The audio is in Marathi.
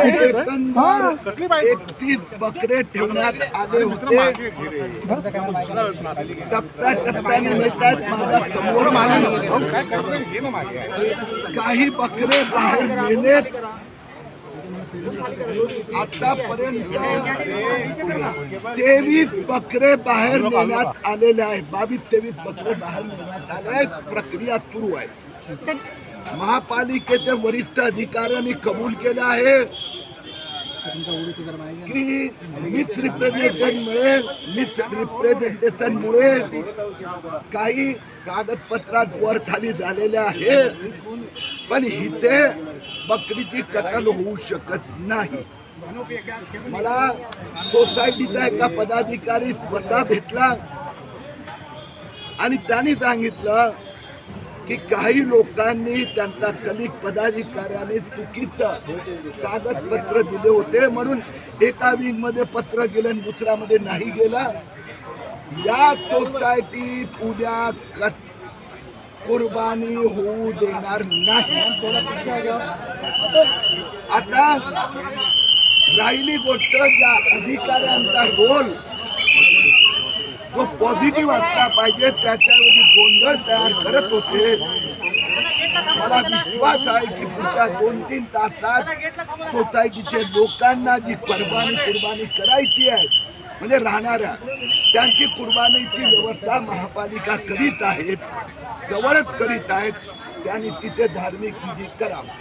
31 बकरे ठेवण्यात आले होते। टप्प्याटप्प्याने नेतात माझा समोर काही बकरे बाहेर नेलेत। आतापर्यंत 23 बकरे बाहेर नेण्यात आलेले आहेत। 22-23 बकरे बाहेर नेण्यात आले। प्रक्रिया सुरू आहे। महापालिकेच्या वरिष्ठ अधिकाऱ्यांनी कबूल केलं आहे की मिसरिप्रेझेंटेशनमुळे काही कागदपत्रात वर खाली झालेले आहे, पण इथे बकरीची कत्तल होऊ शकत नाही। मला सोसायटीचा एका पदाधिकारी स्वतः भेटला आणि त्यांनी सांगितलं की काही लोकांनी त्यांचा कलिक पदाधिकाऱ्याने चुकीचं कागदपत्र दिले होते, म्हणून एका विंग मध्ये पत्र गेलं आणि दुसऱ्यामध्ये नाही गेलं। या सोसायटीत उद्या कुर्बानी होऊ देणार नाही। आता राहिली गोष्ट, या अधिकाऱ्यांचा रोल जो पॉझिटिव्ह असला पाहिजे, त्याच्याऐवजी गोंधळ तयार करत होते। मला विश्वास आहे की पुढच्या 2-3 तासात सोसायटीच्या लोकांना जी कुर्बानी करायची आहे, म्हणजे राहणाऱ्या त्यांची कुर्बानीची व्यवस्था महापालिका करीत आहेत, जवळच करीत आहेत। त्यांनी तिथे धार्मिक विधी करावा।